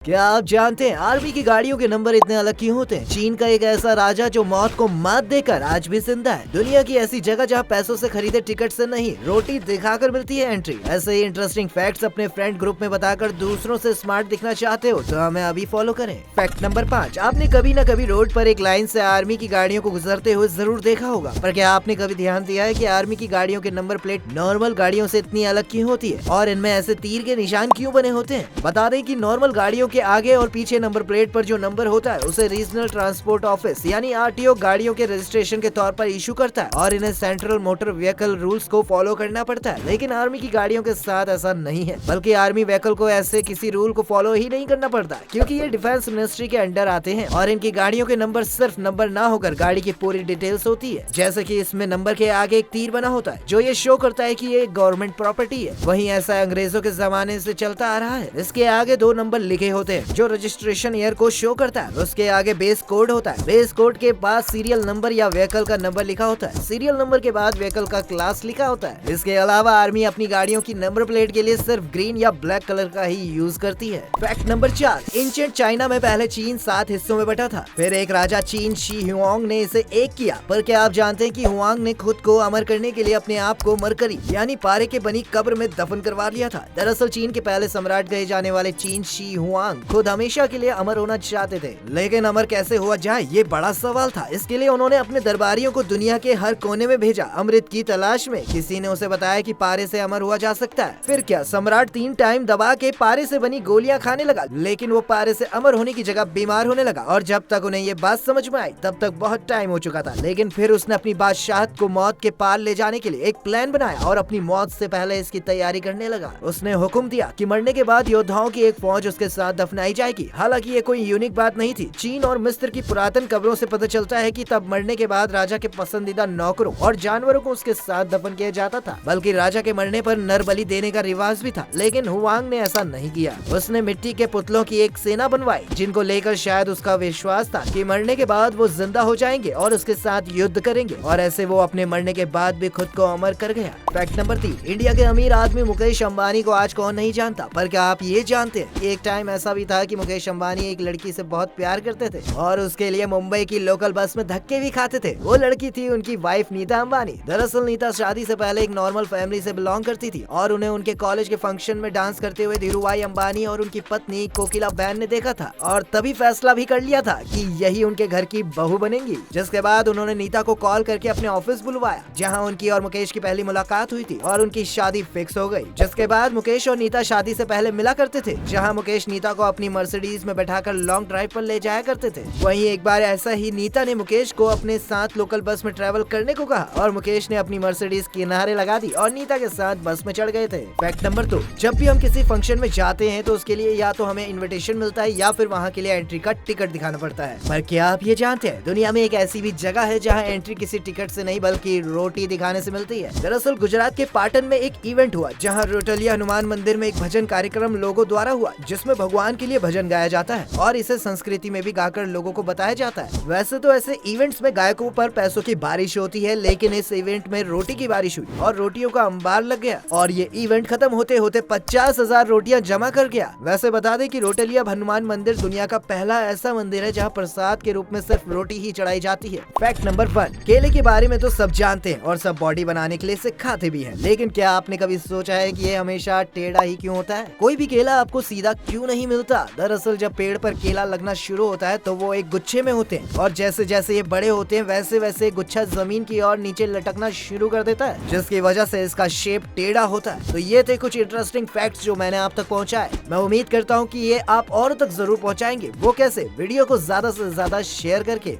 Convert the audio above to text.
क्या आप जानते हैं आर्मी की गाड़ियों के नंबर इतने अलग क्यों होते हैं? चीन का एक ऐसा राजा जो मौत को मात देकर आज भी जिंदा है। दुनिया की ऐसी जगह जहां पैसों से खरीदे टिकट से नहीं, रोटी दिखाकर मिलती है एंट्री। ऐसे ही इंटरेस्टिंग फैक्ट्स अपने फ्रेंड ग्रुप में बताकर दूसरों से स्मार्ट दिखना चाहते हो तो हमें अभी फॉलो करें। फैक्ट नंबर 5, आपने कभी न कभी रोड पर एक लाइन से आर्मी की गाड़ियों को गुजरते हुए जरूर देखा होगा, पर क्या आपने कभी ध्यान दिया है कि आर्मी की गाड़ियों के नंबर प्लेट नॉर्मल गाड़ियों से इतनी अलग क्यों होती है और इनमें ऐसे तीर के निशान क्यों बने होते हैं? बता दें कि नॉर्मल गाड़ियों के आगे और पीछे नंबर प्लेट पर जो नंबर होता है उसे रीजनल ट्रांसपोर्ट ऑफिस यानी आरटीओ गाड़ियों के रजिस्ट्रेशन के तौर पर इशू करता है और इन्हें सेंट्रल मोटर व्हीकल रूल्स को फॉलो करना पड़ता है। लेकिन आर्मी की गाड़ियों के साथ ऐसा नहीं है, बल्कि आर्मी व्हीकल को ऐसे किसी रूल को फॉलो ही नहीं करना पड़ता, क्योंकि ये डिफेंस मिनिस्ट्री के अंडर आते हैं और इनकी गाड़ियों के नंबर सिर्फ नंबर ना होकर गाड़ी की पूरी डिटेल्स होती है। जैसे कि इसमें नंबर के आगे एक तीर बना होता है जो ये शो करता है कि ये गवर्नमेंट प्रॉपर्टी है। वहीं ऐसा अंग्रेजों के जमाने से चलता आ रहा है। इसके आगे 2 नंबर लिखे होते हैं जो रजिस्ट्रेशन ईयर को शो करता है। उसके आगे बेस कोड होता है। बेस कोड के बाद सीरियल नंबर या व्हीकल का नंबर लिखा होता है। सीरियल नंबर के बाद व्हीकल का क्लास लिखा होता है। इसके अलावा आर्मी अपनी गाड़ियों की नंबर प्लेट के लिए सिर्फ ग्रीन या ब्लैक कलर का ही यूज करती है। फैक्ट नंबर 4, एंशिएंट चाइना में पहले चीन 7 हिस्सों में बटा था। फिर एक राजा चीन शी हुआंग ने इसे एक किया। पर क्या आप जानते हैं कि हुआंग ने खुद को अमर करने के लिए अपने आप को मरकरी यानी पारे के बनी कब्र में दफन करवा लिया था? दरअसल चीन के पहले सम्राट कहे जाने वाले चीन शी हुआंग खुद हमेशा के लिए अमर होना चाहते थे, लेकिन अमर कैसे हुआ जाए ये बड़ा सवाल था। इसके लिए उन्होंने अपने दरबारियों को दुनिया के हर कोने में भेजा अमृत की तलाश में। किसी ने उसे बताया कि पारे से अमर हुआ जा सकता है। फिर क्या सम्राट 3 टाइम दबा के पारे से बनी गोलियां खाने लगा, लेकिन वो पारे से अमर होने की जगह बीमार होने लगा। और जब तक उन्हें ये बात समझ में आई तब तक बहुत टाइम हो चुका था। लेकिन फिर उसने अपनी बादशाहत को मौत के पार ले जाने के लिए एक प्लान बनाया और अपनी मौत से पहले इसकी तैयारी करने लगा। उसने हुक्म दिया कि मरने के बाद योद्धाओं की एक फौज उसके साथ दफनाई जाएगी। हालांकि ये कोई यूनिक बात नहीं थी। चीन और मिस्र की पुरातन कब्रों से पता चलता है कि तब मरने के बाद राजा के पसंदीदा नौकरों और जानवरों को उसके साथ दफन किया जाता था। बल्कि राजा के मरने पर नर बलि देने का रिवाज भी था। लेकिन हुआंग ने ऐसा नहीं किया। उसने मिट्टी के पुतलों की एक सेना बनवाई जिनको लेकर शायद उसका विश्वास था कि मरने के बाद वो जिंदा हो जाएंगे और उसके साथ युद्ध करेंगे। और ऐसे वो अपने मरने के बाद भी खुद को अमर कर गया। फैक्ट नंबर 3, इंडिया के अमीर आदमी मुकेश अंबानी को आज कौन नहीं जानता, पर क्या आप ये जानते हैं एक टाइम ऐसा भी था कि मुकेश अंबानी एक लड़की से बहुत प्यार करते थे और उसके लिए मुंबई की लोकल बस में धक्के भी खाते थे। वो लड़की थी उनकी वाइफ नीता अंबानी। दरअसल नीता शादी से पहले एक नॉर्मल फैमिली से बिलोंग करती थी और उन्हें उनके कॉलेज के फंक्शन में डांस करते हुए धीरूभाई अंबानी और उनकी पत्नी कोकिला बहन ने देखा था और तभी फैसला भी कर लिया था कि यही उनके घर की बहू बनेंगी। जिसके बाद उन्होंने नीता को कॉल करके अपने ऑफिस बुलवाया जहाँ उनकी और मुकेश की पहली मुलाकात हुई थी और उनकी शादी फिक्स हो गई। जिसके बाद मुकेश और नीता शादी से पहले मिला करते थे, जहाँ मुकेश नीता को अपनी मर्सिडीज में बैठाकर लॉन्ग ड्राइव पर ले जाया करते थे। वहीं एक बार ऐसा ही नीता ने मुकेश को अपने साथ लोकल बस में ट्रैवल करने को कहा और मुकेश ने अपनी मर्सिडीज किनारे लगा दी और नीता के साथ बस में चढ़ गए थे। फैक्ट नंबर 2, जब भी हम किसी फंक्शन में जाते हैं तो उसके लिए या तो हमें इनविटेशन मिलता है या फिर वहाँ के लिए एंट्री का टिकट दिखाना पड़ता है। पर क्या आप ये जानते हैं दुनिया में एक ऐसी भी जगह है जहाँ एंट्री किसी टिकट से नहीं बल्कि रोटी दिखाने से मिलती है? दरअसल गुजरात के पाटन में एक इवेंट हुआ जहाँ रोटलिया हनुमान मंदिर में एक भजन कार्यक्रम लोगों द्वारा हुआ जिसमें भगवान के लिए भजन गाया जाता है और इसे संस्कृति में भी गाकर लोगों को बताया जाता है। वैसे तो ऐसे इवेंट्स में गायकों पर पैसों की बारिश होती है, लेकिन इस इवेंट में रोटी की बारिश हुई और रोटियों का अंबार लग गया और ये इवेंट खत्म होते होते 50,000 रोटियां जमा कर गया। वैसे बता दें कि रोटलिया हनुमान मंदिर दुनिया का पहला ऐसा मंदिर है जहाँ प्रसाद के रूप में सिर्फ रोटी ही चढ़ाई जाती है। फैक्ट नंबर 1, केले के बारे में तो सब जानते हैं और सब बॉडी बनाने के लिए इसे खाते भी हैं, लेकिन क्या आपने कभी सोचा है कि ये हमेशा टेढ़ा ही क्यों होता है? कोई भी केला आपको सीधा क्यों नहीं मिलता? दरअसल जब पेड़ पर केला लगना शुरू होता है तो वो एक गुच्छे में होते हैं और जैसे जैसे ये बड़े होते हैं वैसे वैसे गुच्छा जमीन की ओर नीचे लटकना शुरू कर देता है, जिसकी वजह से इसका शेप टेढ़ा होता है। तो ये थे कुछ इंटरेस्टिंग फैक्ट्स जो मैंने आप तक पहुंचाए। मैं उम्मीद करता हूं कि ये आप और तक जरूर पहुंचाएंगे। वो कैसे? वीडियो को ज्यादा से ज्यादा शेयर करके।